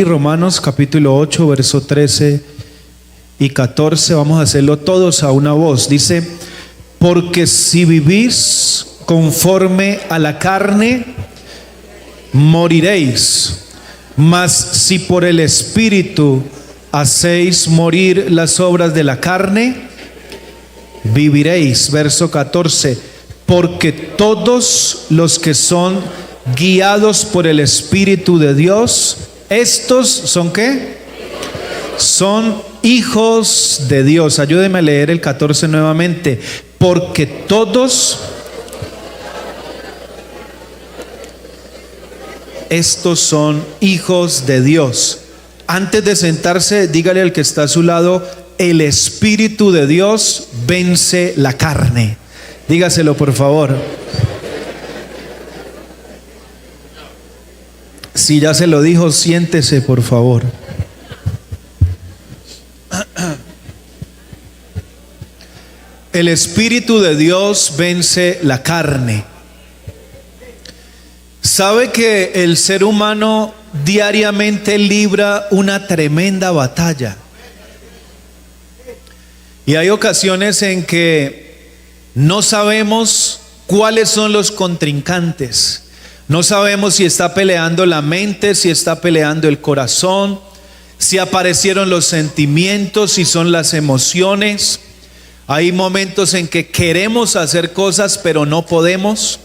Romanos capítulo 8, verso 13 y 14, vamos a hacerlo todos a una voz. Dice: porque si vivís conforme a la carne, moriréis, mas si por el Espíritu hacéis morir las obras de la carne, viviréis. Verso 14: porque todos los que son guiados por el Espíritu de Dios, estos son ¿qué? Son hijos de Dios. Ayúdeme a leer el 14 nuevamente. Porque todos estos son hijos de Dios. Antes de sentarse, dígale al que está a su lado: el Espíritu de Dios vence la carne. Dígaselo, por favor. Si ya se lo dijo, siéntese, por favor. El Espíritu de Dios vence la carne. ¿Sabe que el ser humano diariamente libra una tremenda batalla? Y hay ocasiones en que no sabemos cuáles son los contrincantes. No sabemos si está peleando la mente, si está peleando el corazón, si aparecieron los sentimientos, si son las emociones. Hay momentos en que queremos hacer cosas pero no podemos.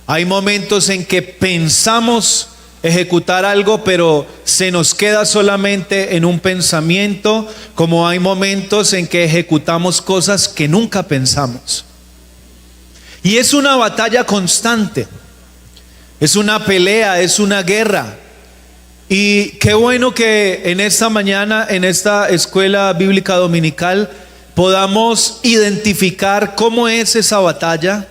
Hay momentos en que pensamos ejecutar algo pero se nos queda solamente en un pensamiento, como hay momentos en que ejecutamos cosas que nunca pensamos. Y es una batalla constante. Es una pelea, es una guerra. Y qué bueno que en esta mañana, en esta escuela bíblica dominical, podamos identificar cómo es esa batalla,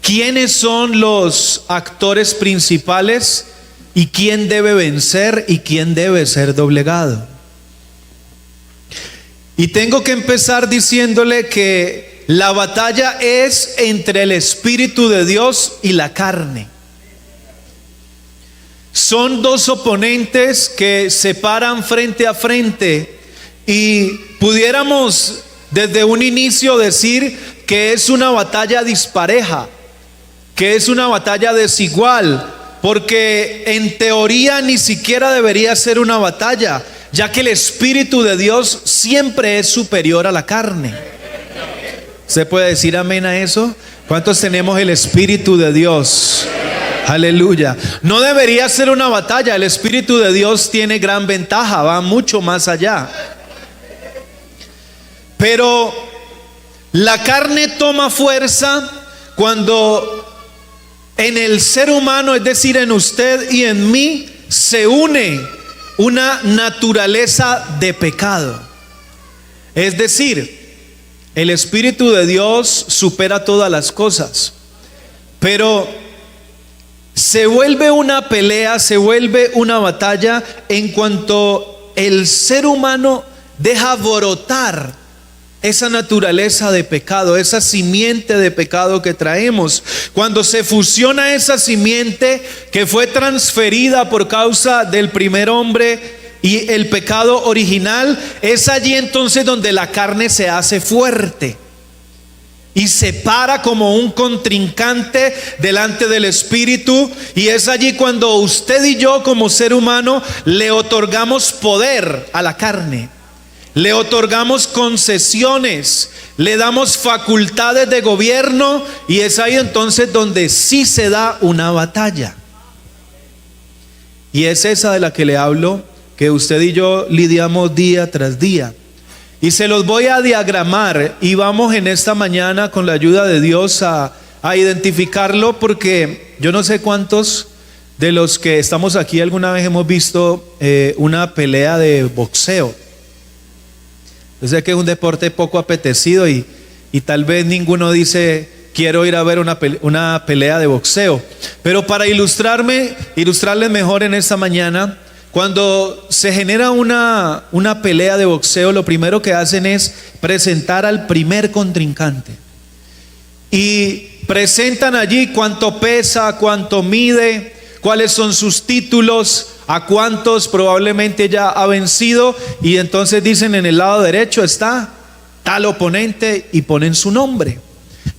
quiénes son los actores principales y quién debe vencer y quién debe ser doblegado. Y tengo que empezar diciéndole que la batalla es entre el Espíritu de Dios y la carne. Son dos oponentes que se paran frente a frente, y pudiéramos desde un inicio decir que es una batalla dispareja, que es una batalla desigual, porque en teoría ni siquiera debería ser una batalla, ya que el Espíritu de Dios siempre es superior a la carne. ¿Se puede decir amén a eso? ¿Cuántos tenemos el Espíritu de Dios? Aleluya. No debería ser una batalla. El Espíritu de Dios tiene gran ventaja, va mucho más allá. Pero la carne toma fuerza cuando en el ser humano, es decir, en usted y en mí, se une una naturaleza de pecado. Es decir, el Espíritu de Dios supera todas las cosas, pero se vuelve una pelea, se vuelve una batalla en cuanto el ser humano deja brotar esa naturaleza de pecado, esa simiente de pecado que traemos. Cuando se fusiona esa simiente que fue transferida por causa del primer hombre y el pecado original, es allí entonces donde la carne se hace fuerte y se para como un contrincante delante del Espíritu. Y es allí cuando usted y yo, como ser humano, le otorgamos poder a la carne, le otorgamos concesiones, le damos facultades de gobierno, y es ahí entonces donde sí se da una batalla. Y es esa de la que le hablo, que usted y yo lidiamos día tras día. Y se los voy a diagramar, y vamos en esta mañana con la ayuda de Dios a identificarlo, porque yo no sé cuántos de los que estamos aquí alguna vez hemos visto una pelea de boxeo. Yo sé que es un deporte poco apetecido y tal vez ninguno dice quiero ir a ver una pelea de boxeo. Pero para ilustrarles mejor en esta mañana, cuando se genera una pelea de boxeo, lo primero que hacen es presentar al primer contrincante. Y presentan allí cuánto pesa, cuánto mide, cuáles son sus títulos, a cuántos probablemente ya ha vencido, y entonces dicen en el lado derecho está tal oponente y ponen su nombre.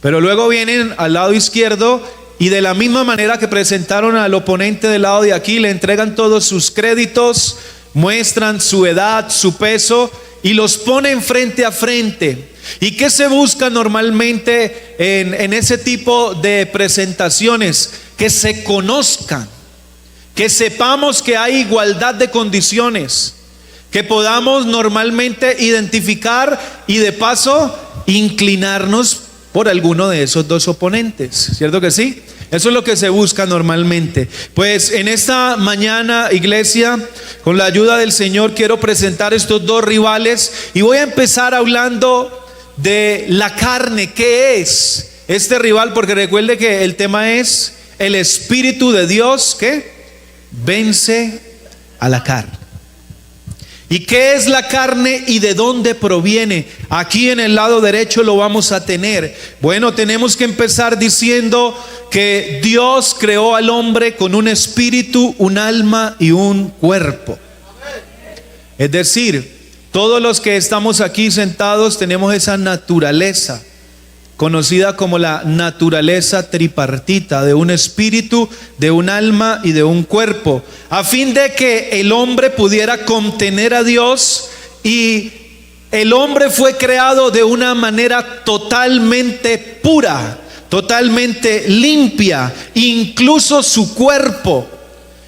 Pero luego vienen al lado izquierdo y de la misma manera que presentaron al oponente del lado de aquí, le entregan todos sus créditos, muestran su edad, su peso y los ponen frente a frente. ¿Y qué se busca normalmente en ese tipo de presentaciones? Que se conozcan, que sepamos que hay igualdad de condiciones, que podamos normalmente identificar y de paso inclinarnos por alguno de esos dos oponentes, ¿cierto que sí? Eso es lo que se busca normalmente. Pues en esta mañana, iglesia, con la ayuda del Señor, quiero presentar estos dos rivales y voy a empezar hablando de la carne. ¿Qué es este rival? Porque recuerde que el tema es el Espíritu de Dios que vence a la carne. ¿Y qué es la carne y de dónde proviene? Aquí en el lado derecho lo vamos a tener. Bueno, tenemos que empezar diciendo que Dios creó al hombre con un espíritu, un alma y un cuerpo. Es decir, todos los que estamos aquí sentados tenemos esa naturaleza conocida como la naturaleza tripartita, de un espíritu, de un alma y de un cuerpo, a fin de que el hombre pudiera contener a Dios. Y el hombre fue creado de una manera totalmente pura, totalmente limpia, incluso su cuerpo.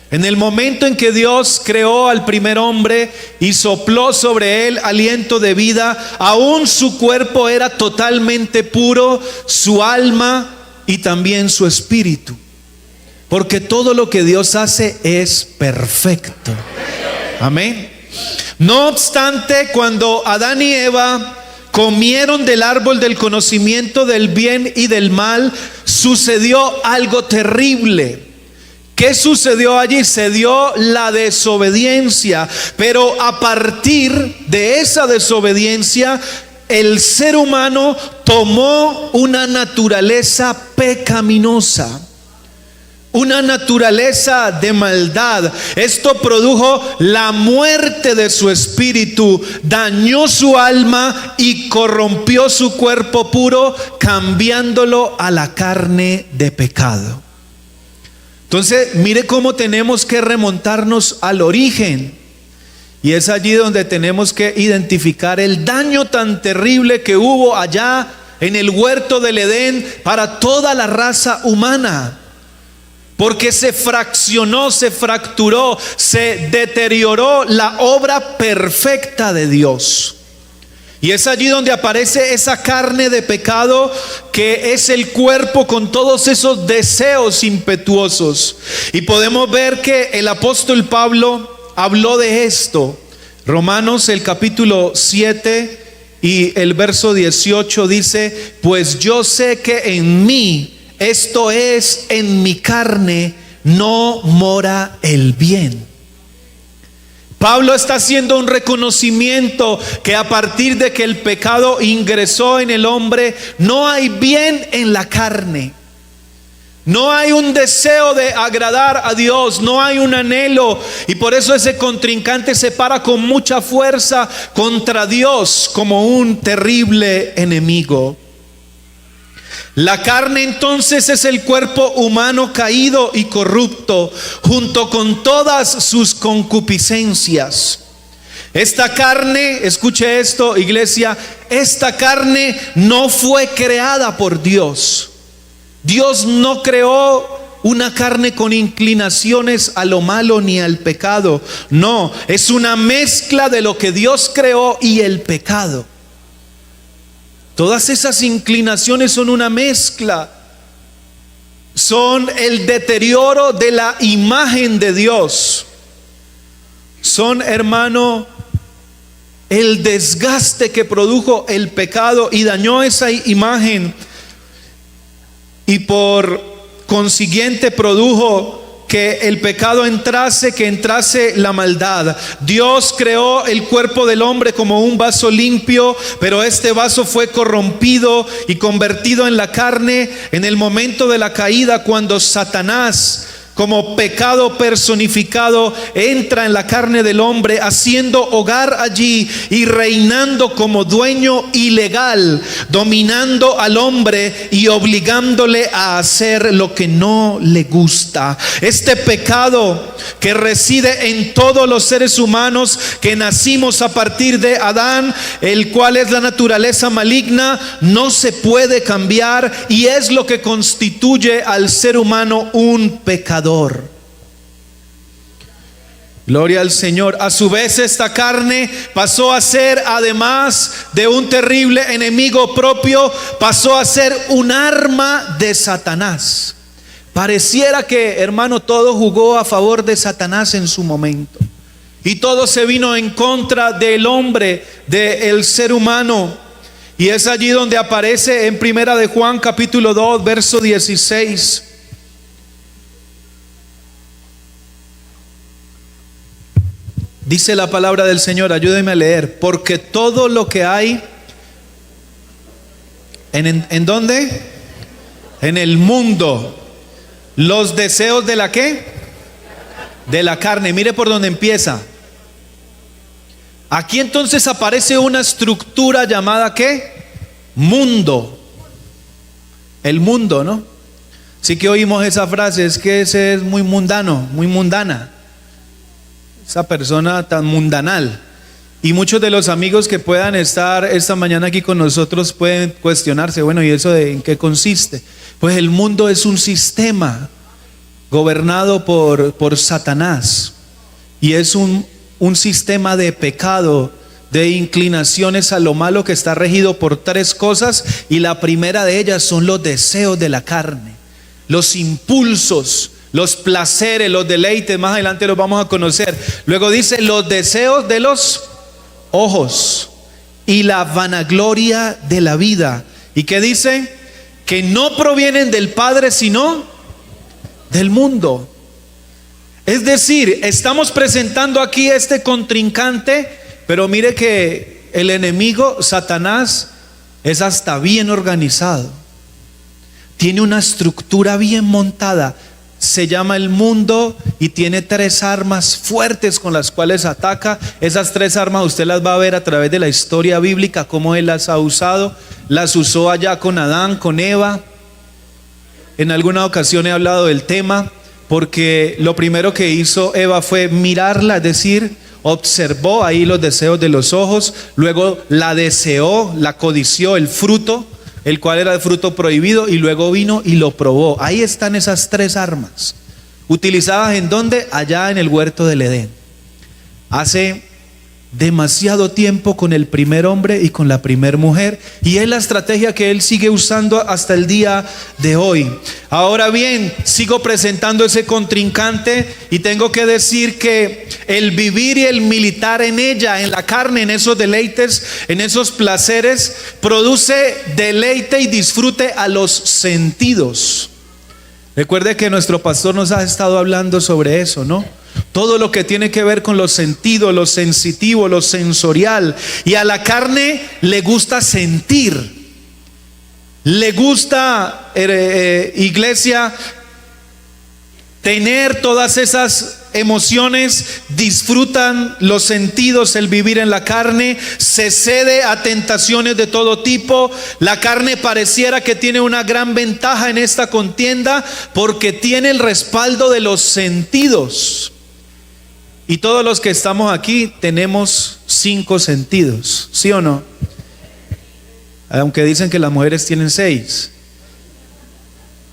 En el momento en que Dios creó al primer hombre y sopló sobre él aliento de vida, aún su cuerpo era totalmente puro, su alma y también su espíritu. Porque todo lo que Dios hace es perfecto. Amén. No obstante, cuando Adán y Eva comieron del árbol del conocimiento del bien y del mal, sucedió algo terrible. ¿Qué sucedió allí? Se dio la desobediencia, pero a partir de esa desobediencia, el ser humano tomó una naturaleza pecaminosa, una naturaleza de maldad. Esto produjo la muerte de su espíritu, dañó su alma y corrompió su cuerpo puro, cambiándolo a la carne de pecado. Entonces, mire cómo tenemos que remontarnos al origen. Y es allí donde tenemos que identificar el daño tan terrible que hubo allá en el huerto del Edén para toda la raza humana. Porque se fraccionó, se fracturó, se deterioró la obra perfecta de Dios. Y es allí donde aparece esa carne de pecado, que es el cuerpo con todos esos deseos impetuosos. Y podemos ver que el apóstol Pablo habló de esto. Romanos, el capítulo 7 y el verso 18 dice: pues yo sé que en mí, esto es, en mi carne, no mora el bien. Pablo está haciendo un reconocimiento que a partir de que el pecado ingresó en el hombre, no hay bien en la carne. No hay un deseo de agradar a Dios, no hay un anhelo, y por eso ese contrincante se para con mucha fuerza contra Dios como un terrible enemigo. La carne entonces es el cuerpo humano caído y corrupto, junto con todas sus concupiscencias. Esta carne, escuche esto, iglesia, esta carne no fue creada por Dios. Dios no creó una carne con inclinaciones a lo malo ni al pecado. No, es una mezcla de lo que Dios creó y el pecado. Todas esas inclinaciones son una mezcla, son el deterioro de la imagen de Dios, son, hermano, el desgaste que produjo el pecado y dañó esa imagen, y por consiguiente produjo que el pecado entrase, que entrase la maldad. Dios creó el cuerpo del hombre como un vaso limpio, pero este vaso fue corrompido y convertido en la carne en el momento de la caída, cuando Satanás como pecado personificado, entra en la carne del hombre, haciendo hogar allí y reinando como dueño ilegal, dominando al hombre y obligándole a hacer lo que no le gusta. Este pecado que reside en todos los seres humanos que nacimos a partir de Adán, el cual es la naturaleza maligna, no se puede cambiar y es lo que constituye al ser humano un pecador. Gloria al Señor. A su vez, esta carne pasó a ser, además de un terrible enemigo propio, pasó a ser un arma de Satanás. Pareciera que, hermano, todo jugó a favor de Satanás en su momento, y todo se vino en contra del hombre, del ser humano. Y es allí donde aparece en Primera de Juan capítulo 2 verso 16. Dice la palabra del Señor, ayúdenme a leer: porque todo lo que hay ¿en dónde? En el mundo, los deseos de la ¿qué? De la carne. Mire por dónde empieza. Aquí entonces aparece una estructura llamada ¿qué? Mundo. El mundo, ¿no? Sí que oímos esa frase, es que ese es muy mundano, muy mundana, esa persona tan mundanal. Y muchos de los amigos que puedan estar esta mañana aquí con nosotros pueden cuestionarse, bueno, ¿y eso en qué consiste? Pues el mundo es un sistema gobernado por Satanás, y es un sistema de pecado, de inclinaciones a lo malo, que está regido por tres cosas, y la primera de ellas son los deseos de la carne, los impulsos, los placeres, los deleites. Más adelante los vamos a conocer. Luego dice los deseos de los ojos y la vanagloria de la vida. ¿Y qué dice? Que no provienen del Padre sino del mundo. Es decir, estamos presentando aquí este contrincante, pero mire que el enemigo, Satanás, es hasta bien organizado. Tiene una estructura bien montada. Se llama el mundo y tiene tres armas fuertes con las cuales ataca. Esas tres armas usted las va a ver a través de la historia bíblica, cómo él las ha usado. Las usó allá con Adán, con Eva. En alguna ocasión he hablado del tema, porque lo primero que hizo Eva fue mirarla, es decir, observó ahí los deseos de los ojos. Luego la deseó, la codició, el fruto, el cual era el fruto prohibido, y luego vino y lo probó. Ahí están esas tres armas, utilizadas ¿en dónde? Allá en el huerto del Edén, hace demasiado tiempo, con el primer hombre y con la primer mujer, y es la estrategia que él sigue usando hasta el día de hoy. Ahora bien, sigo presentando ese contrincante, y tengo que decir que el vivir y el militar en ella, en la carne, en esos deleites, en esos placeres, produce deleite y disfrute a los sentidos. Recuerde que nuestro pastor nos ha estado hablando sobre eso, ¿no? Todo lo que tiene que ver con los sentidos, lo sensitivo, lo sensorial. Y a la carne le gusta sentir. Le gusta, iglesia, tener todas esas emociones. Disfrutan los sentidos, el vivir en la carne. Se cede a tentaciones de todo tipo. La carne pareciera que tiene una gran ventaja en esta contienda, porque tiene el respaldo de los sentidos. Y todos los que estamos aquí tenemos 5 sentidos, ¿sí o no? Aunque dicen que las mujeres tienen 6.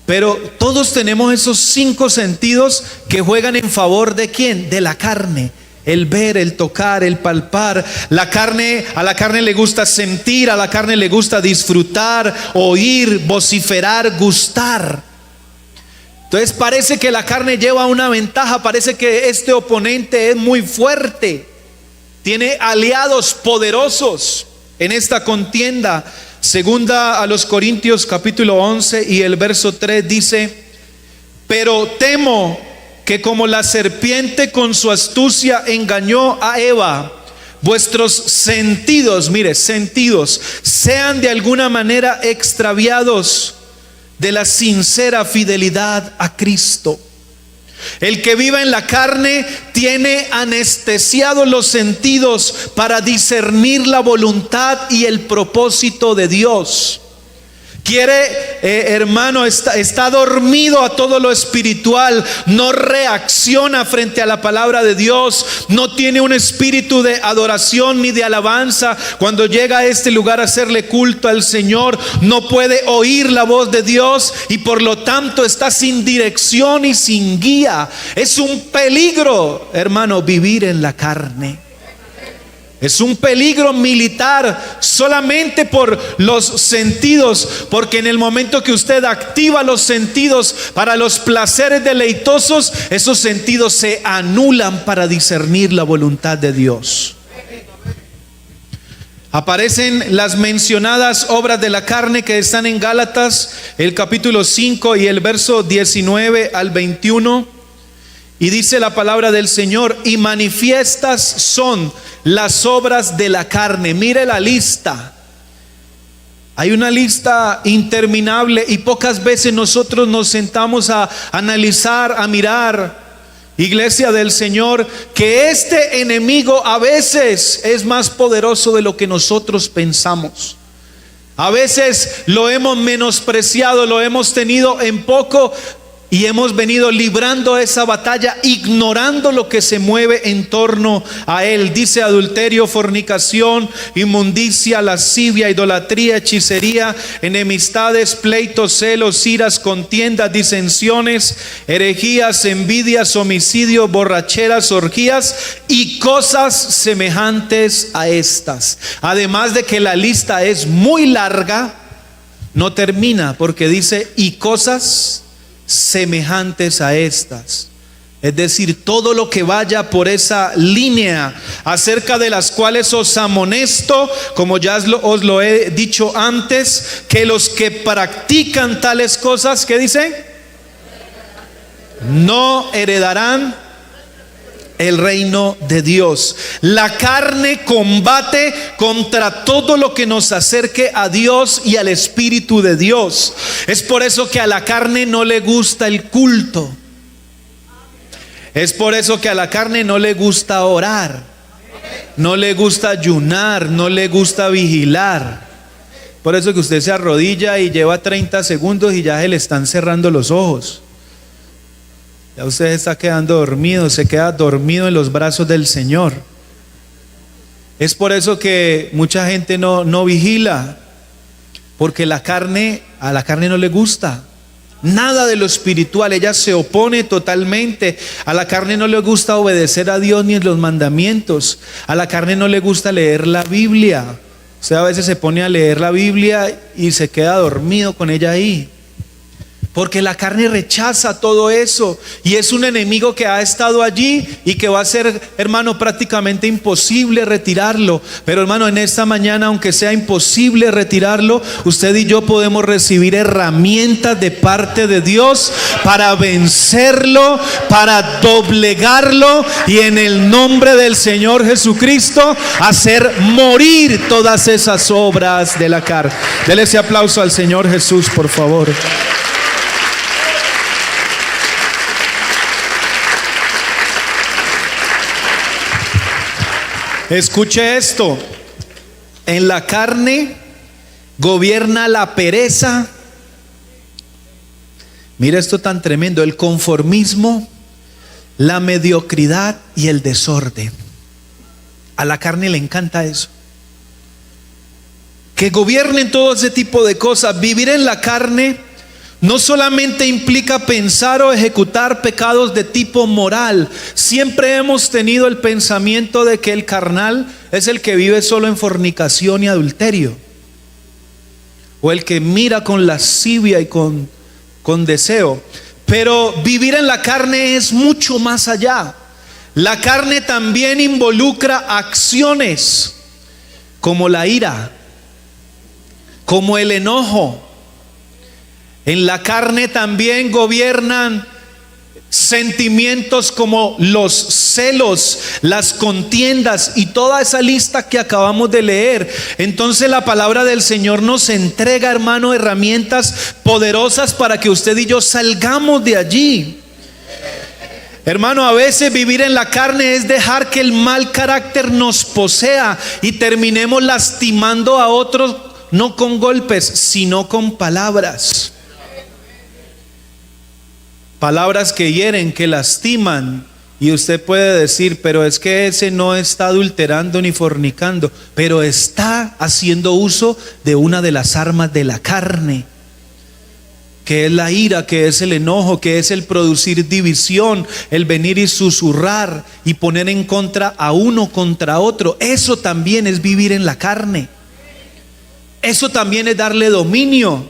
Pero todos tenemos esos 5 sentidos que juegan en favor ¿de quién? De la carne. El ver, el tocar, el palpar. A la carne le gusta sentir, a la carne le gusta disfrutar, oír, vociferar, gustar. Entonces parece que la carne lleva una ventaja, parece que este oponente es muy fuerte, tiene aliados poderosos en esta contienda. Segunda a los Corintios capítulo 11 y el verso 3 dice: pero temo que como la serpiente con su astucia engañó a Eva, vuestros sentidos, mire, sentidos, sean de alguna manera extraviados de la sincera fidelidad a Cristo. El que vive en la carne tiene anestesiados los sentidos para discernir la voluntad y el propósito de Dios. Hermano, está dormido a todo lo espiritual, no reacciona frente a la palabra de Dios, no tiene un espíritu de adoración ni de alabanza. Cuando llega a este lugar a hacerle culto al Señor, no puede oír la voz de Dios y por lo tanto está sin dirección y sin guía. Es un peligro, hermano, vivir en la carne. Es un peligro militar solamente por los sentidos, porque en el momento que usted activa los sentidos para los placeres deleitosos, esos sentidos se anulan para discernir la voluntad de Dios. Aparecen las mencionadas obras de la carne que están en Gálatas, el capítulo 5 y el verso 19 al 21. Y dice la palabra del Señor: y manifiestas son las obras de la carne. Mire la lista. Hay una lista interminable y pocas veces nosotros nos sentamos a analizar, a mirar, iglesia del Señor, que este enemigo a veces es más poderoso de lo que nosotros pensamos. A veces lo hemos menospreciado, lo hemos tenido en poco y hemos venido librando esa batalla, ignorando lo que se mueve en torno a él. Dice: adulterio, fornicación, inmundicia, lascivia, idolatría, hechicería, enemistades, pleitos, celos, iras, contiendas, disensiones, herejías, envidias, homicidio, borracheras, orgías y cosas semejantes a estas. Además de que la lista es muy larga, no termina, porque dice: y cosas semejantes a estas. Es decir, todo lo que vaya por esa línea, acerca de las cuales os amonesto, como ya os lo he dicho antes, que los que practican tales cosas, ¿qué dice? No heredarán el reino de Dios. La carne combate contra todo lo que nos acerque a Dios y al Espíritu de Dios. Es por eso que a la carne no le gusta el culto. Es por eso que a la carne no le gusta orar, no le gusta ayunar, no le gusta vigilar. Por eso que usted se arrodilla y lleva 30 segundos y ya se le están cerrando los ojos. Ya usted está quedando dormido, se queda dormido en los brazos del Señor. Es por eso que mucha gente no vigila, porque a la carne no le gusta nada de lo espiritual. Ella se opone totalmente. A la carne no le gusta obedecer a Dios ni en los mandamientos. A la carne no le gusta leer la Biblia. Usted a veces se pone a leer la Biblia y se queda dormido con ella ahí, porque la carne rechaza todo eso y es un enemigo que ha estado allí y que va a ser, hermano, prácticamente imposible retirarlo. Pero, hermano, en esta mañana, aunque sea imposible retirarlo, usted y yo podemos recibir herramientas de parte de Dios para vencerlo, para doblegarlo y en el nombre del Señor Jesucristo hacer morir todas esas obras de la carne. Dele ese aplauso al Señor Jesús, por favor. Escuche esto: en la carne gobierna la pereza. Mira esto tan tremendo: el conformismo, la mediocridad y el desorden. A la carne le encanta eso, que gobiernen todo ese tipo de cosas. Vivir en la carne no solamente implica pensar o ejecutar pecados de tipo moral. Siempre hemos tenido el pensamiento de que el carnal es el que vive solo en fornicación y adulterio, o el que mira con lascivia y con deseo. Pero vivir en la carne es mucho más allá. La carne también involucra acciones como la ira, como el enojo. En la carne también gobiernan sentimientos como los celos, las contiendas y toda esa lista que acabamos de leer. Entonces la palabra del Señor nos entrega, hermano, herramientas poderosas para que usted y yo salgamos de allí. Hermano, a veces vivir en la carne es dejar que el mal carácter nos posea y terminemos lastimando a otros, no con golpes, sino con palabras. Palabras que hieren, que lastiman. Y usted puede decir, pero es que ese no está adulterando ni fornicando, pero está haciendo uso de una de las armas de la carne, que es la ira, que es el enojo, que es el producir división, el venir y susurrar y poner en contra a uno contra otro. Eso también es vivir en la carne. Eso también es darle dominio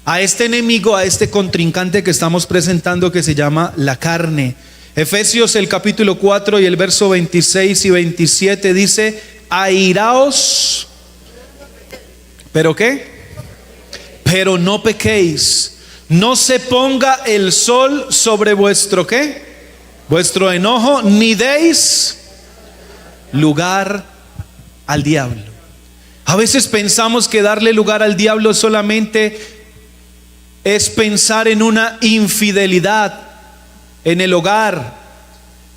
a este enemigo, a este contrincante que estamos presentando, que se llama la carne. Efesios el capítulo 4 y el verso 26 y 27 dice: airaos, ¿pero qué? Pero no pequéis, no se ponga el sol sobre vuestro ¿qué? Vuestro enojo, ni deis lugar al diablo. A veces pensamos que darle lugar al diablo solamente es pensar en una infidelidad en el hogar,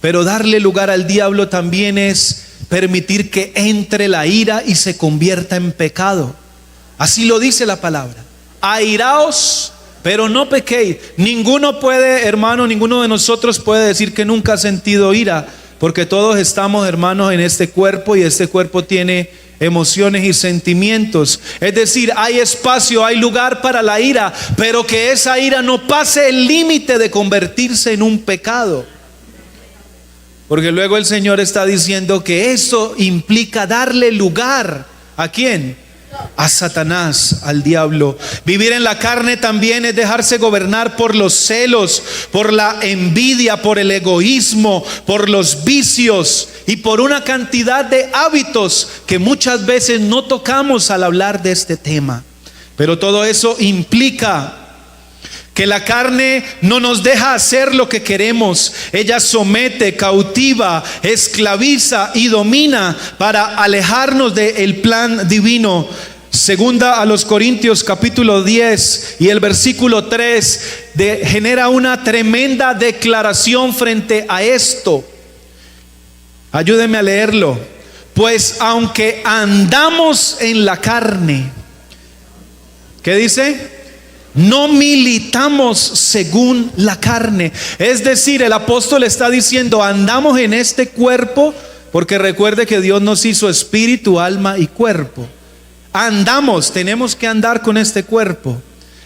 pero darle lugar al diablo también es permitir que entre la ira y se convierta en pecado. Así lo dice la palabra: airaos, pero no pequéis. Ninguno puede, hermano, ninguno de nosotros puede decir que nunca ha sentido ira, porque todos estamos, hermanos, en este cuerpo, y este cuerpo tiene emociones y sentimientos. Es decir, hay espacio, hay lugar para la ira, pero que esa ira no pase el límite de convertirse en un pecado. Porque luego el Señor está diciendo que eso implica darle lugar ¿a quién? A Satanás, al diablo. Vivir en la carne también es dejarse gobernar por los celos, por la envidia, por el egoísmo, por los vicios y por una cantidad de hábitos que muchas veces no tocamos al hablar de este tema. Pero todo eso implica que la carne no nos deja hacer lo que queremos. Ella somete, cautiva, esclaviza y domina para alejarnos del plan divino. Segunda a los Corintios capítulo 10 y el versículo 3 genera una tremenda declaración frente a esto. Ayúdeme a leerlo. Pues aunque andamos en la carne, ¿qué dice? No militamos según la carne. Es decir, el apóstol está diciendo: andamos en este cuerpo, porque recuerde que Dios nos hizo espíritu, alma y cuerpo. Andamos, tenemos que andar con este cuerpo,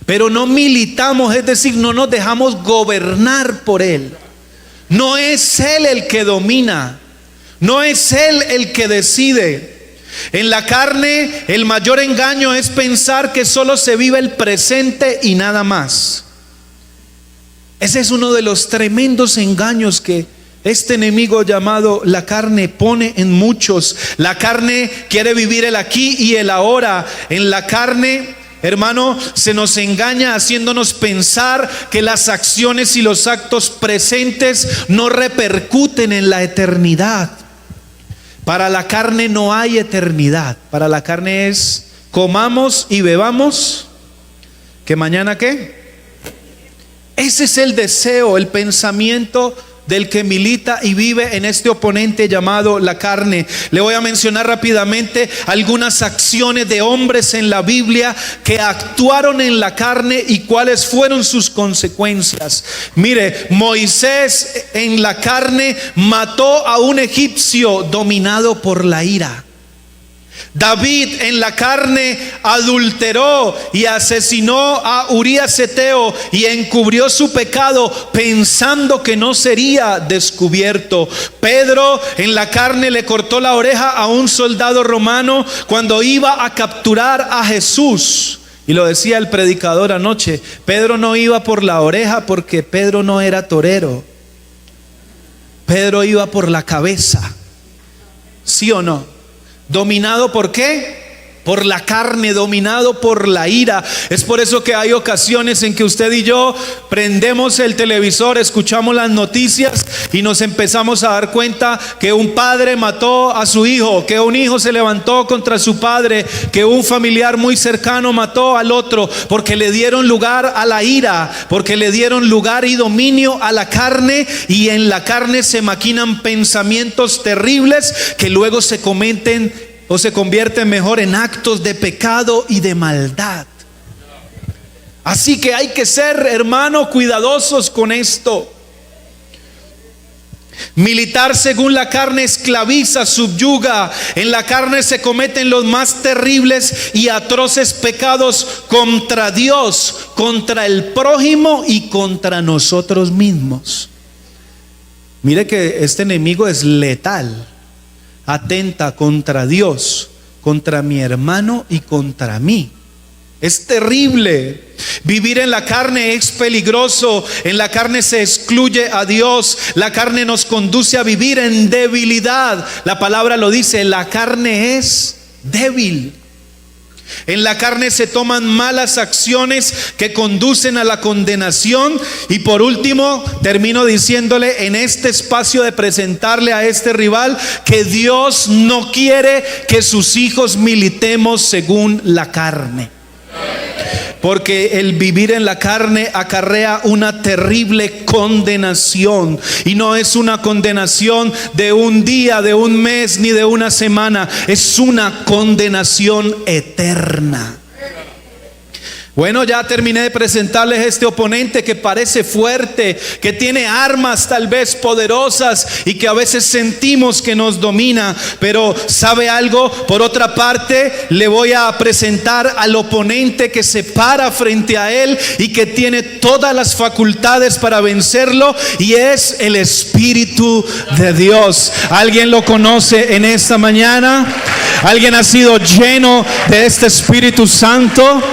pero no militamos, es decir, no nos dejamos gobernar por él. No es él el que domina, no es él el que decide. En la carne el mayor engaño es pensar que solo se vive el presente y nada más. Ese es uno de los tremendos engaños que este enemigo llamado la carne pone en muchos. La carne quiere vivir el aquí y el ahora. En la carne, hermano, se nos engaña haciéndonos pensar que las acciones y los actos presentes no repercuten en la eternidad. Para la carne no hay eternidad. Para la carne es: comamos y bebamos, que mañana ¿qué? Ese es el deseo, el pensamiento del que milita y vive en este oponente llamado la carne. Le voy a mencionar rápidamente algunas acciones de hombres en la Biblia que actuaron en la carne y cuáles fueron sus consecuencias. Mire, Moisés en la carne mató a un egipcio dominado por la ira. David en la carne adulteró y asesinó a Urías Eteo y encubrió su pecado pensando que no sería descubierto. Pedro en la carne le cortó la oreja a un soldado romano cuando iba a capturar a Jesús. Y lo decía el predicador anoche: Pedro no iba por la oreja porque Pedro no era torero. Pedro iba por la cabeza. ¿Sí o no? ¿Dominado por qué? por la carne, dominado por la ira. Es por eso que hay ocasiones en que usted y yo prendemos el televisor, escuchamos las noticias y nos empezamos a dar cuenta que un padre mató a su hijo, que un hijo se levantó contra su padre, que un familiar muy cercano mató al otro, porque le dieron lugar a la ira, porque le dieron lugar y dominio a la carne, y en la carne se maquinan pensamientos terribles que luego se cometen o se convierten mejor en actos de pecado y de maldad. Así que hay que ser, hermano, cuidadosos con esto. Militar según la carne esclaviza, subyuga. En la carne se cometen los más terribles y atroces pecados contra Dios, contra el prójimo y contra nosotros mismos. Mire que este enemigo es letal. Atenta contra Dios, contra mi hermano y contra mí. Es terrible. Vivir en la carne es peligroso. En la carne se excluye a Dios. La carne nos conduce a vivir en debilidad. La palabra lo dice, la carne es débil. En la carne se toman malas acciones que conducen a la condenación. Y por último, termino diciéndole en este espacio de presentarle a este rival que Dios no quiere que sus hijos militemos según la carne. Porque el vivir en la carne acarrea una terrible condenación. Y no es una condenación de un día, de un mes, ni de una semana. Es una condenación eterna. Bueno, ya terminé de presentarles este oponente que parece fuerte, que tiene armas tal vez poderosas y que a veces sentimos que nos domina. Pero ¿sabe algo? Por otra parte, le voy a presentar al oponente que se para frente a él y que tiene todas las facultades para vencerlo, y es el Espíritu de Dios. ¿Alguien lo conoce en esta mañana? ¿Alguien ha sido lleno de este Espíritu Santo?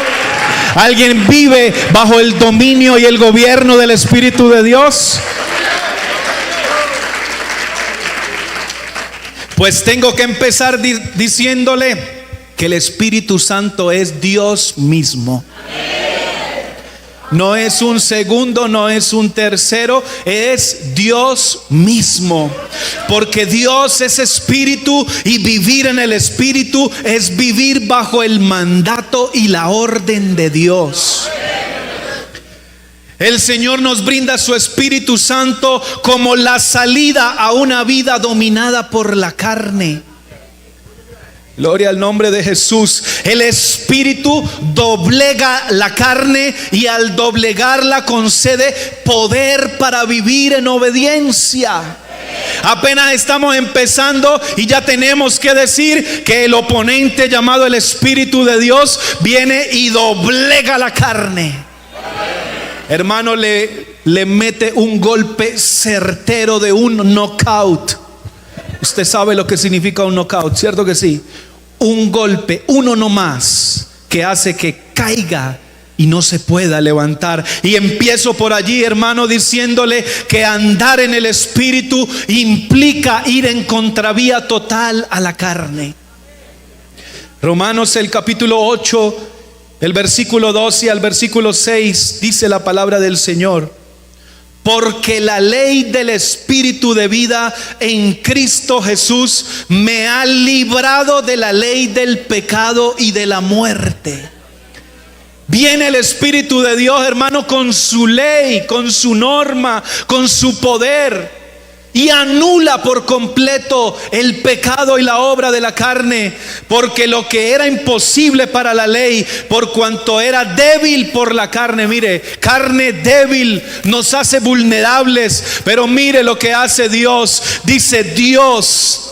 ¿Alguien vive bajo el dominio y el gobierno del Espíritu de Dios? Pues tengo que empezar diciéndole que el Espíritu Santo es Dios mismo. No es un segundo, no es un tercero, es Dios mismo. Porque Dios es espíritu, y vivir en el espíritu es vivir bajo el mandato y la orden de Dios. El Señor nos brinda su Espíritu Santo como la salida a una vida dominada por la carne. Gloria al nombre de Jesús. El Espíritu doblega la carne, y al doblegarla concede poder para vivir en obediencia. Apenas estamos empezando y ya tenemos que decir que el oponente llamado el Espíritu de Dios viene y doblega la carne. Hermano, le mete un golpe certero de un knockout. Usted sabe lo que significa un knockout, ¿cierto que sí? Un golpe, uno no más, que hace que caiga y no se pueda levantar. Y empiezo por allí, hermano, diciéndole que andar en el Espíritu implica ir en contravía total a la carne. Romanos, el capítulo 8, el versículo 12 al versículo 6, dice la palabra del Señor: porque la ley del Espíritu de vida en Cristo Jesús me ha librado de la ley del pecado y de la muerte. Viene el Espíritu de Dios, hermano, con su ley, con su norma, con su poder, y anula por completo el pecado y la obra de la carne. Porque lo que era imposible para la ley, por cuanto era débil por la carne, mire, carne débil nos hace vulnerables. Pero mire lo que hace Dios. Dice Dios,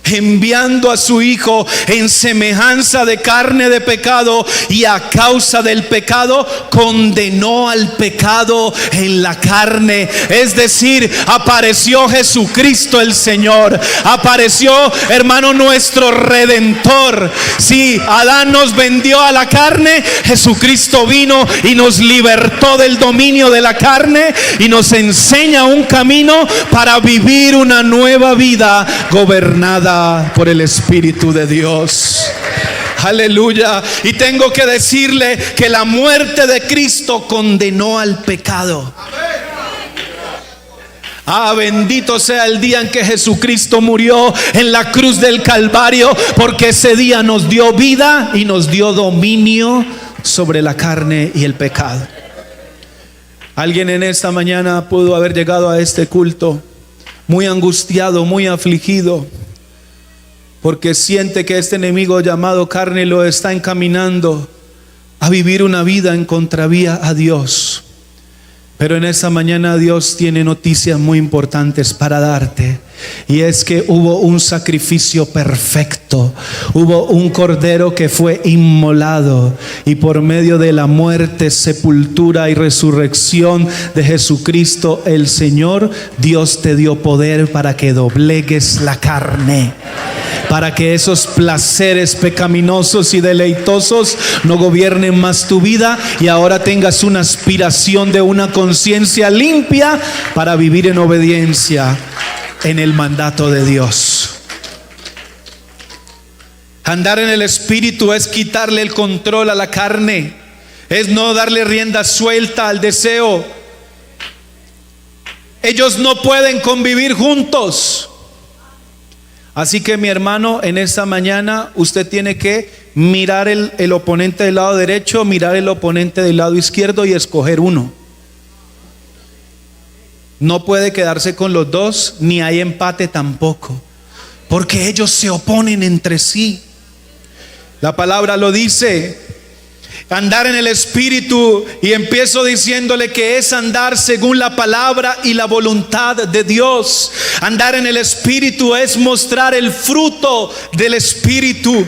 enviando a su Hijo en semejanza de carne de pecado, y a causa del pecado condenó al pecado en la carne. Es decir, apareció Jesucristo el Señor, apareció, hermano, nuestro Redentor. Si Adán nos vendió a la carne, Jesucristo vino y nos libertó del dominio de la carne y nos enseña un camino para vivir una nueva vida gobernada por el Espíritu de Dios. Aleluya. Y tengo que decirle que la muerte de Cristo condenó al pecado. Bendito sea el día en que Jesucristo murió en la cruz del Calvario, porque ese día nos dio vida y nos dio dominio sobre la carne y el pecado. Alguien en esta mañana pudo haber llegado a este culto muy angustiado, muy afligido, porque siente que este enemigo llamado carne lo está encaminando a vivir una vida en contravía a Dios. Pero en esta mañana Dios tiene noticias muy importantes para darte. Y es que hubo un sacrificio perfecto. Hubo un cordero que fue inmolado. Y por medio de la muerte, sepultura y resurrección de Jesucristo el Señor, Dios te dio poder para que doblegues la carne, para que esos placeres pecaminosos y deleitosos no gobiernen más tu vida, y ahora tengas una aspiración de una conciencia limpia para vivir en obediencia en el mandato de Dios. Andar en el Espíritu es quitarle el control a la carne, es no darle rienda suelta al deseo. Ellos no pueden convivir juntos. Así que mi hermano, en esta mañana usted tiene que mirar el oponente del lado derecho, mirar el oponente del lado izquierdo y escoger uno. No puede quedarse con los dos, ni hay empate tampoco, porque ellos se oponen entre sí. La palabra lo dice. Andar en el Espíritu, y empiezo diciéndole que es andar según la palabra y la voluntad de Dios. Andar en el Espíritu es mostrar el fruto del Espíritu.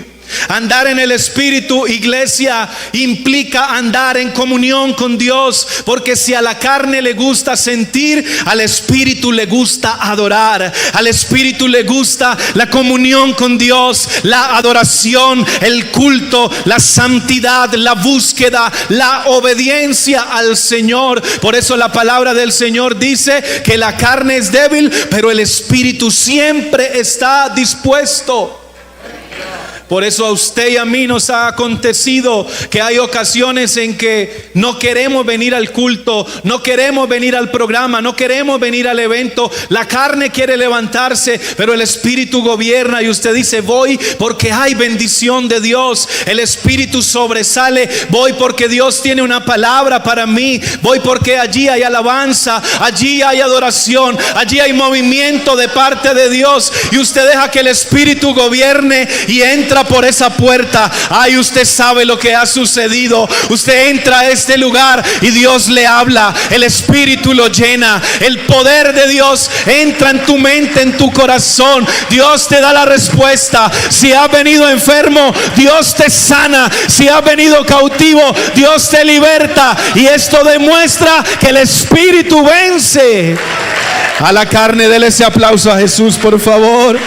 Andar en el Espíritu, iglesia, implica andar en comunión con Dios, porque si a la carne le gusta sentir, al Espíritu le gusta adorar. Al Espíritu le gusta la comunión con Dios, la adoración, el culto, la santidad, la búsqueda, la obediencia al Señor. Por eso la palabra del Señor dice que la carne es débil, pero el Espíritu siempre está dispuesto. Por eso a usted y a mí nos ha acontecido que hay ocasiones en que no queremos venir al culto, no queremos venir al programa, no queremos venir al evento. La carne quiere levantarse, pero el Espíritu gobierna y usted dice: voy porque hay bendición de Dios. El Espíritu sobresale: voy porque Dios tiene una palabra para mí, voy porque allí hay alabanza, allí hay adoración, allí hay movimiento de parte de Dios. Y usted deja que el Espíritu gobierne y entra por esa puerta. Ay, usted sabe lo que ha sucedido. Usted entra a este lugar y Dios le habla, el Espíritu lo llena, el poder de Dios entra en tu mente, en tu corazón. Dios te da la respuesta. Si has venido enfermo, Dios te sana. Si has venido cautivo, Dios te liberta. Y esto demuestra que el Espíritu vence a la carne. Dele ese aplauso a Jesús, por favor.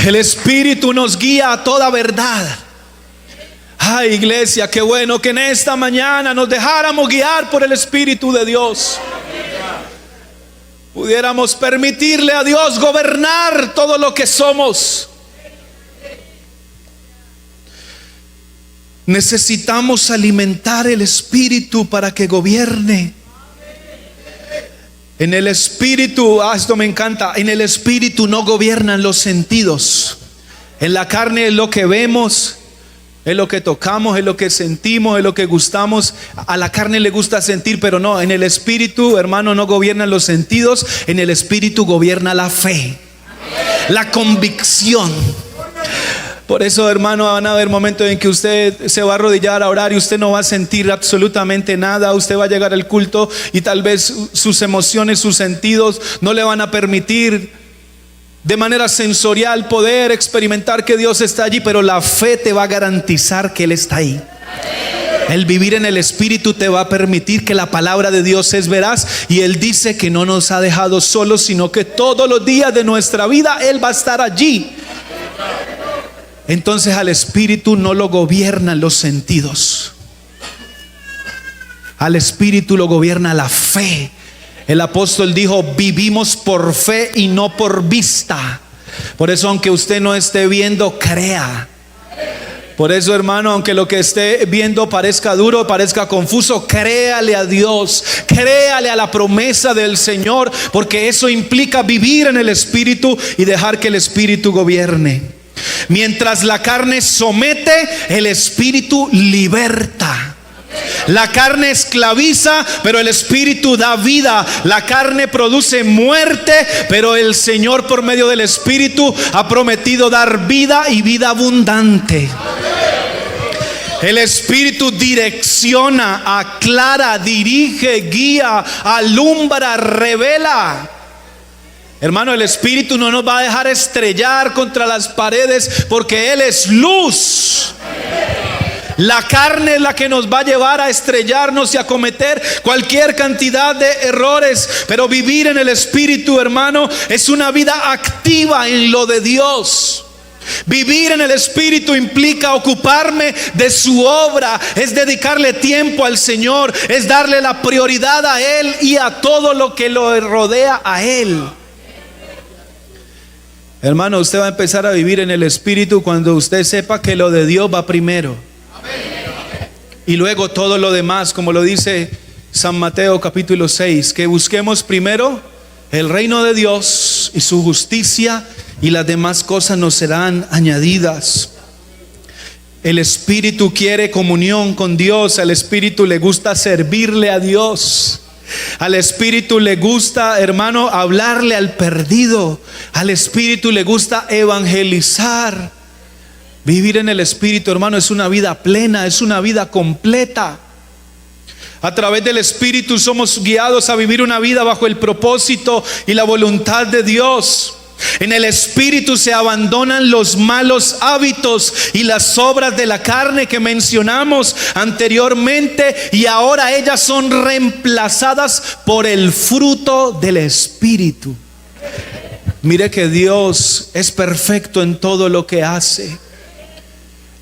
El Espíritu nos guía a toda verdad. Ay, iglesia, qué bueno que en esta mañana nos dejáramos guiar por el Espíritu de Dios. Pudiéramos permitirle a Dios gobernar todo lo que somos. Necesitamos alimentar el Espíritu para que gobierne. En el Espíritu, esto me encanta, en el Espíritu no gobiernan los sentidos. En la carne es lo que vemos, es lo que tocamos, es lo que sentimos, es lo que gustamos. A la carne le gusta sentir, pero no, en el Espíritu, hermano, no gobiernan los sentidos. En el Espíritu gobierna la fe, la convicción. Por eso, hermano, van a haber momentos en que usted se va a arrodillar a orar y usted no va a sentir absolutamente nada. Usted va a llegar al culto y tal vez sus emociones, sus sentidos no le van a permitir de manera sensorial poder experimentar que Dios está allí, pero la fe te va a garantizar que Él está ahí. El vivir en el Espíritu te va a permitir que la palabra de Dios es veraz, y Él dice que no nos ha dejado solos, sino que todos los días de nuestra vida Él va a estar allí. Entonces al Espíritu no lo gobiernan los sentidos. Al Espíritu lo gobierna la fe, El apóstol dijo: vivimos por fe y no por vista. Por eso, aunque usted no esté viendo, crea. Por eso, hermano, aunque lo que esté viendo parezca duro, parezca confuso, créale a Dios, créale a la promesa del Señor, porque eso implica vivir en el Espíritu y dejar que el Espíritu gobierne. Mientras la carne somete, el Espíritu liberta. La carne esclaviza, pero el Espíritu da vida. La carne produce muerte, pero el Señor, por medio del Espíritu, ha prometido dar vida y vida abundante. El Espíritu direcciona, aclara, dirige, guía, alumbra, revela. Hermano, el Espíritu no nos va a dejar estrellar contra las paredes, porque Él es luz. La carne es la que nos va a llevar a estrellarnos y a cometer cualquier cantidad de errores. Pero vivir en el Espíritu, hermano, es una vida activa en lo de Dios. Vivir en el Espíritu implica ocuparme de su obra, es dedicarle tiempo al Señor, es darle la prioridad a Él y a todo lo que lo rodea a Él. Hermano, usted va a empezar a vivir en el Espíritu cuando usted sepa que lo de Dios va primero. Y luego todo lo demás, como lo dice San Mateo capítulo 6, que busquemos primero el reino de Dios y su justicia, y las demás cosas nos serán añadidas. El Espíritu quiere comunión con Dios. Al Espíritu le gusta servirle a Dios. Al Espíritu le gusta, hermano, hablarle al perdido. Al Espíritu le gusta evangelizar. Vivir en el Espíritu, hermano, es una vida plena, es una vida completa. A través del Espíritu somos guiados a vivir una vida bajo el propósito y la voluntad de Dios. En el Espíritu se abandonan los malos hábitos y las obras de la carne que mencionamos anteriormente, y ahora ellas son reemplazadas por el fruto del Espíritu. Mire que Dios es perfecto en todo lo que hace.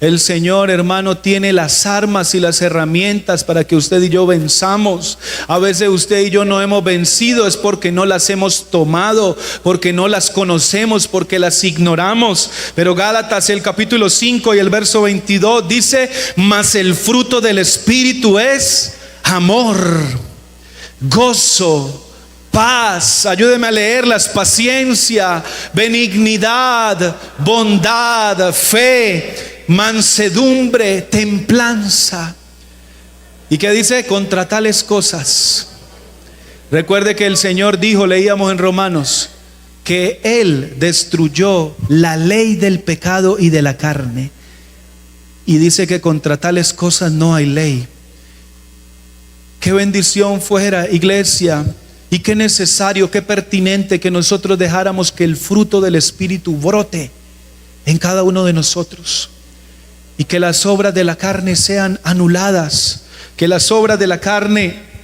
El Señor, hermano, tiene las armas y las herramientas para que usted y yo venzamos. A veces usted y yo no hemos vencido, es porque no las hemos tomado, porque no las conocemos, porque las ignoramos. Pero Gálatas, el capítulo 5 y el verso 22 dice: mas el fruto del Espíritu es amor, gozo, paz, ayúdeme a leerlas, paciencia, benignidad, bondad, fe, mansedumbre, templanza. ¿Y qué dice? Contra tales cosas. Recuerde que el Señor dijo, leíamos en Romanos, que Él destruyó la ley del pecado y de la carne. Y dice que contra tales cosas no hay ley. Qué bendición fuera, iglesia, y qué necesario, qué pertinente que nosotros dejáramos que el fruto del Espíritu brote en cada uno de nosotros, y que las obras de la carne sean anuladas, que las obras de la carne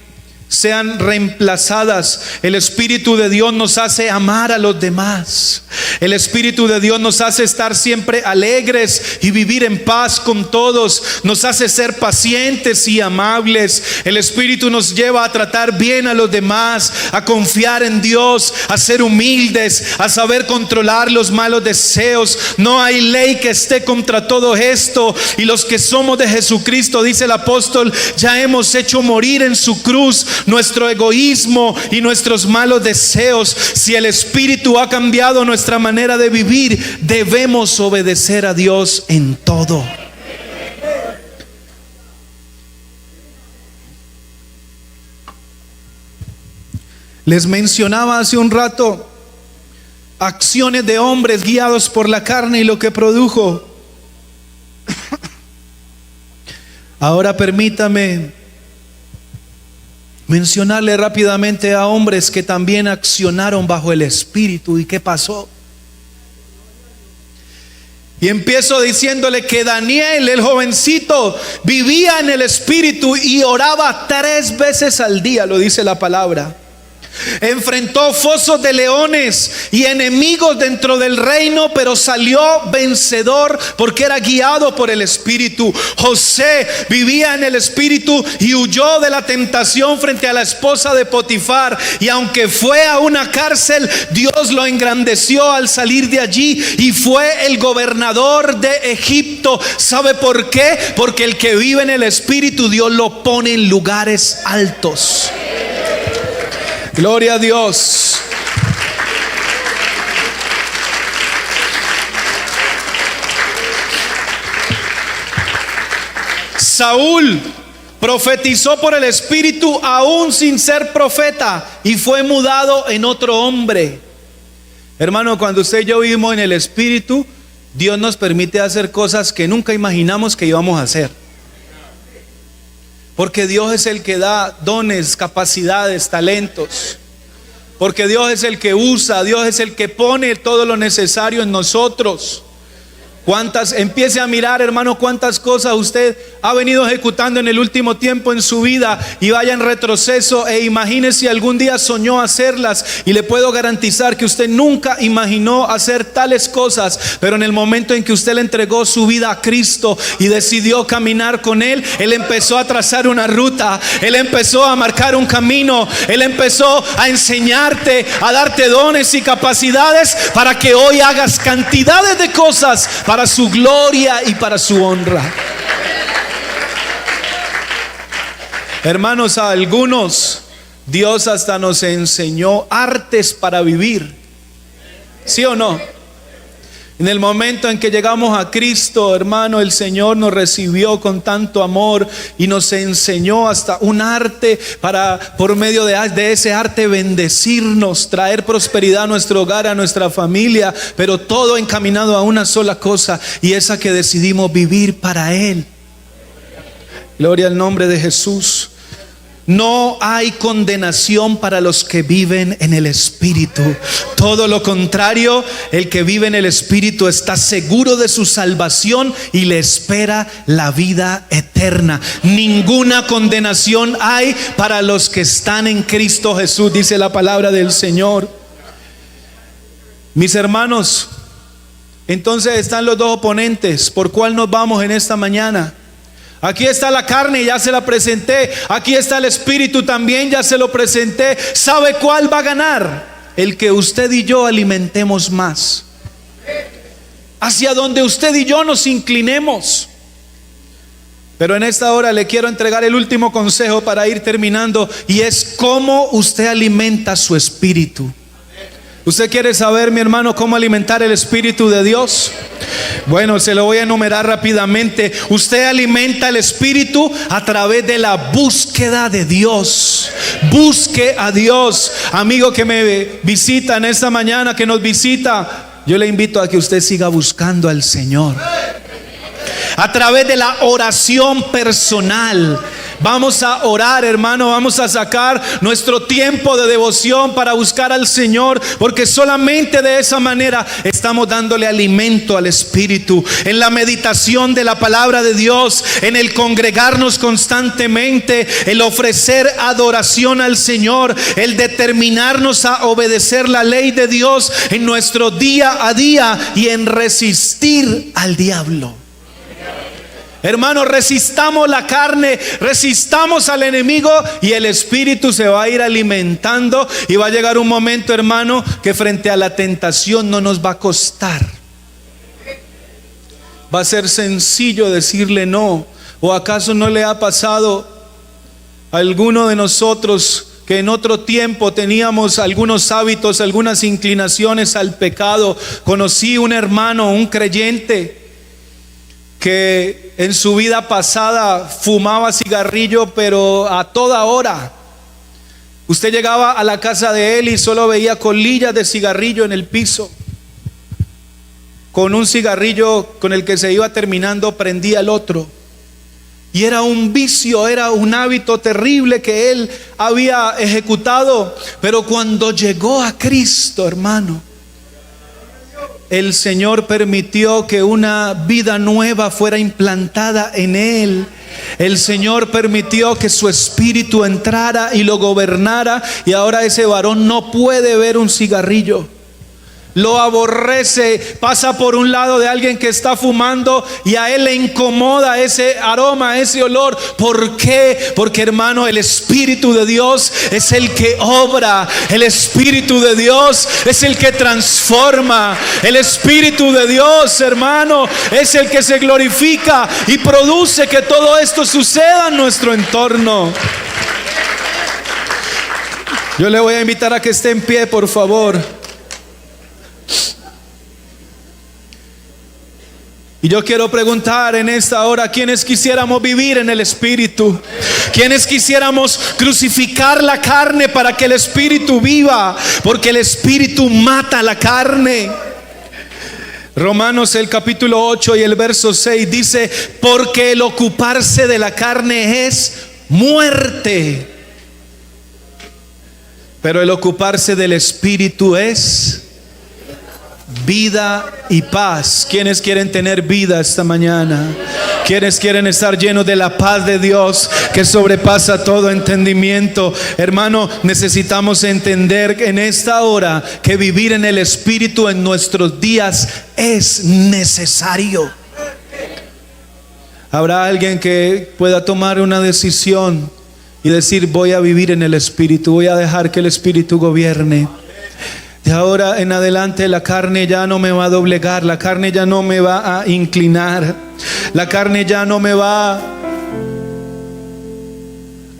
sean reemplazadas. El Espíritu de Dios nos hace amar a los demás. El Espíritu de Dios nos hace estar siempre alegres y vivir en paz con todos. Nos hace ser pacientes y amables. El Espíritu nos lleva a tratar bien a los demás, a confiar en Dios, a ser humildes, a saber controlar los malos deseos. No hay ley que esté contra todo esto. Y los que somos de Jesucristo, dice el apóstol, ya hemos hecho morir en su cruz nuestro egoísmo y nuestros malos deseos. Si el Espíritu ha cambiado nuestra manera de vivir, debemos obedecer a Dios en todo. Les mencionaba hace un rato acciones de hombres guiados por la carne y lo que produjo. Ahora permítame mencionarle rápidamente a hombres que también accionaron bajo el Espíritu. ¿Y qué pasó? Y empiezo diciéndole que Daniel, el jovencito, vivía en el Espíritu y oraba 3 veces al día, lo dice la palabra. Enfrentó fosos de leones y enemigos dentro del reino, pero salió vencedor porque era guiado por el Espíritu. José vivía en el Espíritu y huyó de la tentación frente a la esposa de Potifar. Y aunque fue a una cárcel, Dios lo engrandeció al salir de allí y fue el gobernador de Egipto. ¿Sabe por qué? Porque el que vive en el Espíritu, Dios lo pone en lugares altos. Gloria a Dios. Saúl profetizó por el Espíritu aún sin ser profeta y fue mudado en otro hombre. Hermano, cuando usted y yo vivimos en el Espíritu, Dios nos permite hacer cosas que nunca imaginamos que íbamos a hacer. Porque Dios es el que da dones, capacidades, talentos. Porque Dios es el que usa, Dios es el que pone todo lo necesario en nosotros. Empiece a mirar, hermano, cuántas cosas usted ha venido ejecutando en el último tiempo en su vida y vaya en retroceso e imagine si algún día soñó hacerlas, y le puedo garantizar que usted nunca imaginó hacer tales cosas, pero en el momento en que usted le entregó su vida a Cristo y decidió caminar con Él, Él empezó a trazar una ruta, Él empezó a marcar un camino, Él empezó a enseñarte, a darte dones y capacidades para que hoy hagas cantidades de cosas para su gloria y para su honra. Hermanos, a algunos Dios hasta nos enseñó artes para vivir. ¿Sí o no? En el momento en que llegamos a Cristo, hermano, el Señor nos recibió con tanto amor y nos enseñó hasta un arte para, por medio de ese arte, bendecirnos, traer prosperidad a nuestro hogar, a nuestra familia, pero todo encaminado a una sola cosa, y esa que decidimos vivir para Él. Gloria al nombre de Jesús. No hay condenación para los que viven en el Espíritu. Todo lo contrario, el que vive en el Espíritu está seguro de su salvación y le espera la vida eterna. Ninguna condenación hay para los que están en Cristo Jesús, dice la palabra del Señor. Mis hermanos, entonces están los dos oponentes. ¿Por cuál nos vamos en esta mañana? Aquí está la carne, ya se la presenté. Aquí está el Espíritu, también ya se lo presenté. ¿Sabe cuál va a ganar? El que usted y yo alimentemos más, hacia donde usted y yo nos inclinemos. Pero en esta hora le quiero entregar el último consejo para ir terminando, y es cómo usted alimenta su espíritu. ¿Usted quiere saber, mi hermano, cómo alimentar el Espíritu de Dios? Bueno, se lo voy a enumerar rápidamente. Usted alimenta el Espíritu a través de la búsqueda de Dios. Busque a Dios. Amigo que me visita en esta mañana, que nos visita, yo le invito a que usted siga buscando al Señor a través de la oración personal. Vamos a orar, hermano, vamos a sacar nuestro tiempo de devoción para buscar al Señor, porque solamente de esa manera estamos dándole alimento al Espíritu. En la meditación de la palabra de Dios, en el congregarnos constantemente, el ofrecer adoración al Señor, el determinarnos a obedecer la ley de Dios en nuestro día a día y en resistir al diablo. Hermanos, resistamos la carne, resistamos al enemigo, y el Espíritu se va a ir alimentando, y va a llegar un momento, hermano, que frente a la tentación no nos va a costar. Va a ser sencillo decirle no. ¿O acaso no le ha pasado a alguno de nosotros que en otro tiempo teníamos algunos hábitos, algunas inclinaciones al pecado? Conocí un hermano, un creyente, que en su vida pasada fumaba cigarrillo, pero a toda hora. Usted llegaba a la casa de él y solo veía colillas de cigarrillo en el piso. Con un cigarrillo con el que se iba terminando, prendía el otro. Y era un vicio, era un hábito terrible que él había ejecutado. Pero cuando llegó a Cristo, hermano, el Señor permitió que una vida nueva fuera implantada en él. El Señor permitió que su espíritu entrara y lo gobernara, y ahora ese varón no puede ver un cigarrillo. Lo aborrece, pasa por un lado de alguien que está fumando y a él le incomoda ese aroma, ese olor. ¿Por qué? Porque, hermano, el Espíritu de Dios es el que obra. El Espíritu de Dios es el que transforma. El Espíritu de Dios, hermano, es el que se glorifica y produce que todo esto suceda en nuestro entorno. Yo le voy a invitar a que esté en pie, por favor. Y yo quiero preguntar en esta hora, ¿quiénes quisiéramos vivir en el Espíritu? ¿Quiénes quisiéramos crucificar la carne para que el Espíritu viva? Porque el Espíritu mata la carne. Romanos el capítulo 8 y el verso 6 dice: porque el ocuparse de la carne es muerte, pero el ocuparse del Espíritu es vida y paz. ¿Quiénes quieren tener vida esta mañana? ¿Quiénes quieren estar llenos de la paz de Dios que sobrepasa todo entendimiento? Hermano, necesitamos entender en esta hora que vivir en el Espíritu en nuestros días es necesario. ¿Habrá alguien que pueda tomar una decisión y decir: voy a vivir en el Espíritu, voy a dejar que el Espíritu gobierne? De ahora en adelante la carne ya no me va a doblegar, la carne ya no me va a inclinar, la carne ya no me va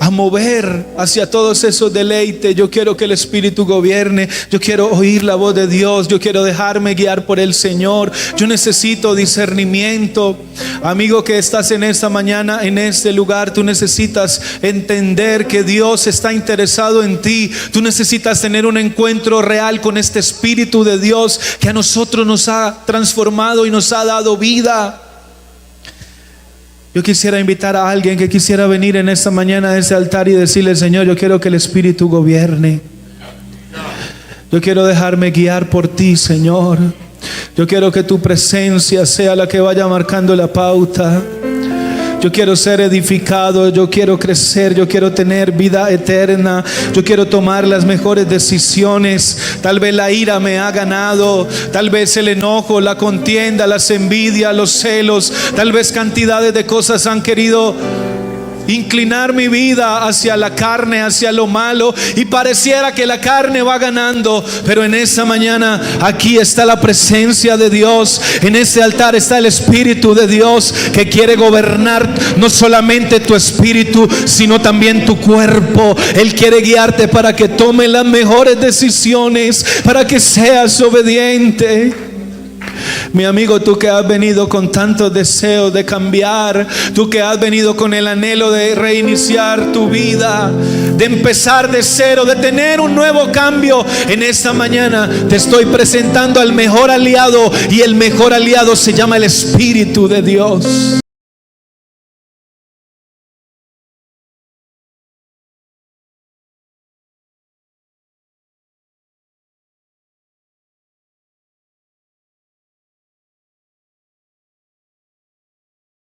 a mover hacia todos esos deleites. Yo quiero que el Espíritu gobierne, yo quiero oír la voz de Dios, yo quiero dejarme guiar por el Señor. Yo necesito discernimiento. Amigo que estás en esta mañana, en este lugar, tú necesitas entender que Dios está interesado en ti. Tú necesitas tener un encuentro real con este Espíritu de Dios que a nosotros nos ha transformado y nos ha dado vida. Yo quisiera invitar a alguien que quisiera venir en esta mañana a ese altar y decirle: Señor, yo quiero que el Espíritu gobierne. Yo quiero dejarme guiar por ti, Señor. Yo quiero que tu presencia sea la que vaya marcando la pauta. Yo quiero ser edificado, yo quiero crecer, yo quiero tener vida eterna. Yo quiero tomar las mejores decisiones. Tal vez la ira me ha ganado, tal vez el enojo, la contienda, las envidias, los celos, tal vez cantidades de cosas han querido inclinar mi vida hacia la carne, hacia lo malo, y pareciera que la carne va ganando. Pero en esta mañana aquí está la presencia de Dios. En este altar está el Espíritu de Dios que quiere gobernar no solamente tu espíritu, sino también tu cuerpo. Él quiere guiarte para que tomes las mejores decisiones, para que seas obediente. Mi amigo, tú que has venido con tantos deseos de cambiar, tú que has venido con el anhelo de reiniciar tu vida, de empezar de cero, de tener un nuevo cambio, en esta mañana te estoy presentando al mejor aliado, y el mejor aliado se llama el Espíritu de Dios.